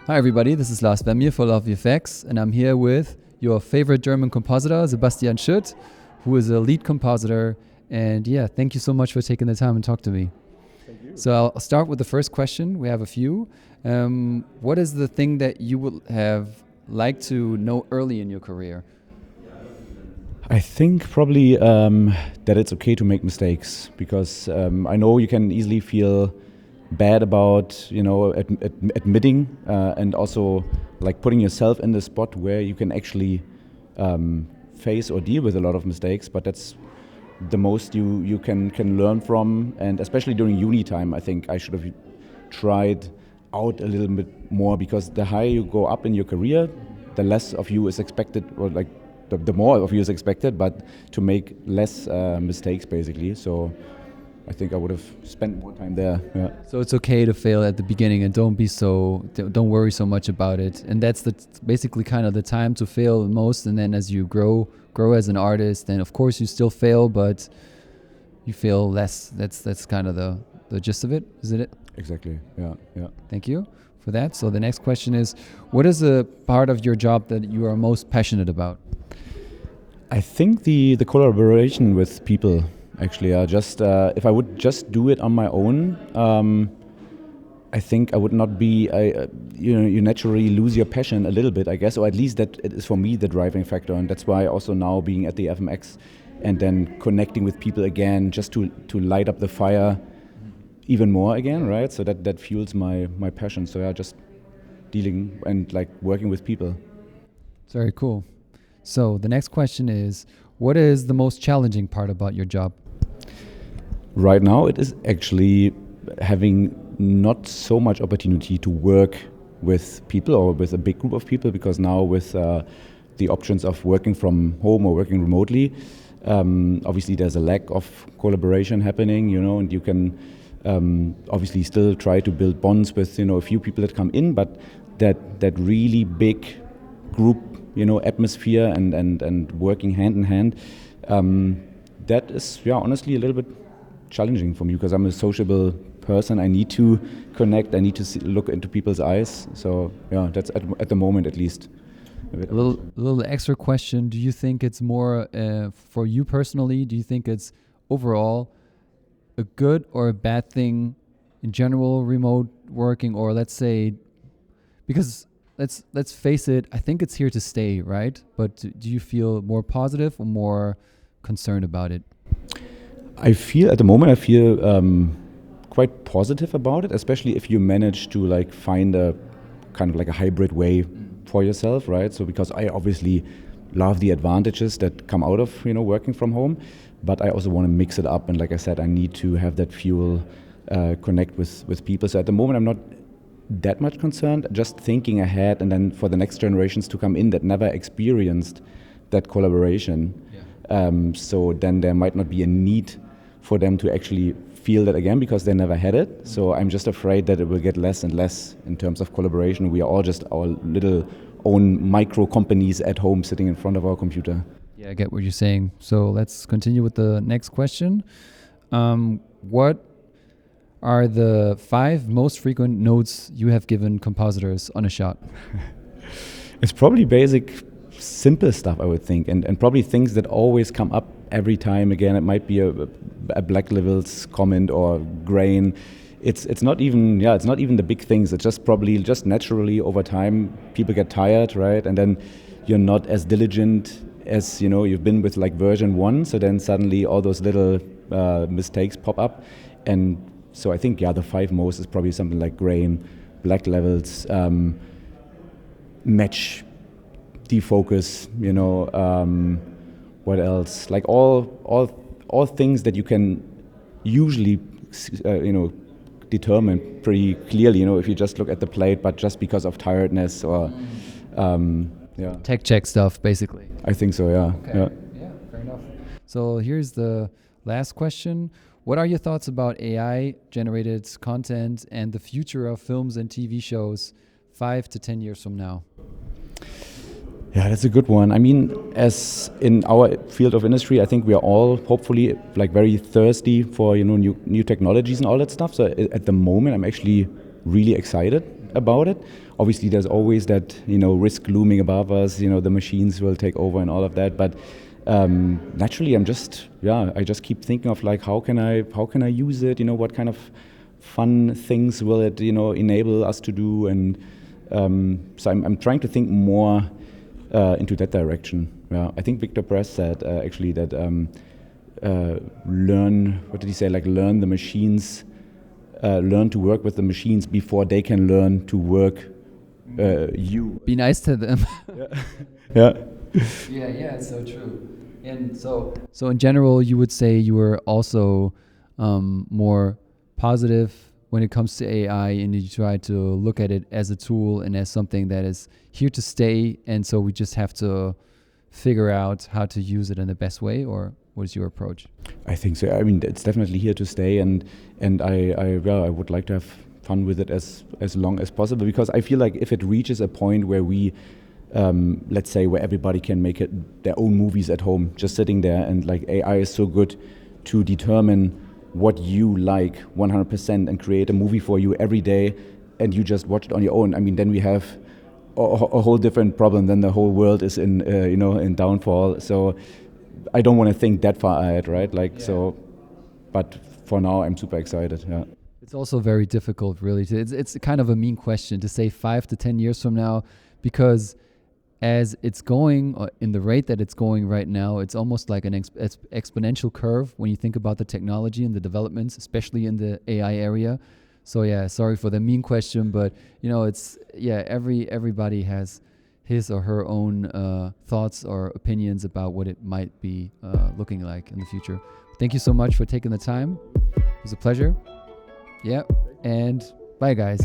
Hi everybody, this is Lars Bemir for LoveVFX, and I'm here with your favorite German compositor, Sebastian Schütt, who is a lead compositor. And yeah, thank you so much for taking the time and talk to me. Thank you. So I'll start with the first question. We have a few. What is the thing that you would have liked to know early in your career? I think probably that it's okay to make mistakes, because I know you can easily feel bad about, admitting and also like putting yourself in the spot where you can actually face or deal with a lot of mistakes. But that's the most you can learn from, and especially during uni time, I think I should have tried out a little bit more, because the higher you go up in your career, the less of you is expected, or like the more of you is expected, but to make less mistakes basically. So I think I would have spent more time there. Yeah. So it's okay to fail at the beginning, and don't worry so much about it. And that's basically kind of the time to fail the most. And then as you grow as an artist, then of course you still fail, but you fail less. That's kind of the gist of it, isn't it? Exactly. Yeah. Thank you for that. So the next question is, what is a part of your job that you are most passionate about? I think the collaboration with people. Actually, just if I would just do it on my own, I think I would not be. You naturally lose your passion a little bit, I guess, or at least that it is for me the driving factor, and that's why also now being at the FMX and then connecting with people again, just to light up the fire even more again, right? So that fuels my passion. So yeah, just dealing and like working with people. It's very cool. So the next question is, what is the most challenging part about your job? Right now, it is actually having not so much opportunity to work with people or with a big group of people, because now with the options of working from home or working remotely, obviously there's a lack of collaboration happening, and you can obviously still try to build bonds with a few people that come in, but that really big group atmosphere and working hand in hand, that is honestly a little bit challenging for me, because I'm a sociable person. I need to connect. I need to look into people's eyes. So that's at the moment at least. A little extra question. Do you think it's more for you personally? Do you think it's overall a good or a bad thing in general, remote working, or let's say, because let's face it, I think it's here to stay, right? But do you feel more positive or more concerned about it? At the moment I feel quite positive about it, especially if you manage to like find a kind of like a hybrid way for yourself, right? So because I obviously love the advantages that come out of working from home, but I also want to mix it up, and like I said, I need to have that fuel, connect with people. So at the moment I'm not that much concerned, just thinking ahead, and then for the next generations to come in that never experienced that collaboration. So then there might not be a need for them to actually feel that again, because they never had it. So I'm just afraid that it will get less and less in terms of collaboration. We are all just our little own micro companies at home sitting in front of our computer. Yeah, I get what you're saying. So let's continue with the next question. What are the 5 most frequent notes you have given compositors on a shot? It's probably basic, simple stuff, I would think, and probably things that always come up every time again. It might be a black levels comment or grain. It's not even the big things. It's just probably just naturally over time people get tired, right? And then you're not as diligent as you've been with like version 1. So then suddenly all those little mistakes pop up, and so I think the 5 most is probably something like grain, black levels, match, defocus, what else? Like all things that you can usually determine pretty clearly, if you just look at the plate, but just because of tiredness or tech check stuff, basically. I think so, yeah. Okay. Yeah, fair enough. So here's the last question. What are your thoughts about AI-generated content and the future of films and TV shows 5 to 10 years from now? Yeah, that's a good one. I mean, as in our field of industry, I think we are all hopefully like very thirsty for new technologies and all that stuff. So at the moment, I'm actually really excited about it. Obviously, there's always that risk looming above us. The machines will take over and all of that. But naturally, I just keep thinking of like how can I use it? What kind of fun things will it enable us to do? And so I'm trying to think more into that direction. Yeah, I think Victor Press said actually that learn. What did he say? Like learn the machines. Learn to work with the machines before they can learn to work you. Be nice to them. Yeah. Yeah, it's so true. And so in general, you would say you were also more positive when it comes to AI, and you try to look at it as a tool and as something that is here to stay, and so we just have to figure out how to use it in the best way, or what is your approach? I think so. I mean, it's definitely here to stay, and I would like to have fun with it as long as possible, because I feel like if it reaches a point where we let's say where everybody can make their own movies at home, just sitting there, and like AI is so good to determine what you like 100% and create a movie for you every day, and you just watch it on your own. I mean, then we have a whole different problem. Then the whole world is in downfall. So I don't want to think that far ahead, right? So, but for now, I'm super excited. Yeah. It's also very difficult, really. It's kind of a mean question to say 5 to 10 years from now, because as it's going, in the rate that it's going right now, it's almost like an exponential curve when you think about the technology and the developments, especially in the AI area. So yeah, sorry for the mean question, but everybody has his or her own thoughts or opinions about what it might be looking like in the future. Thank you so much for taking the time. It was a pleasure. Yeah, and bye guys.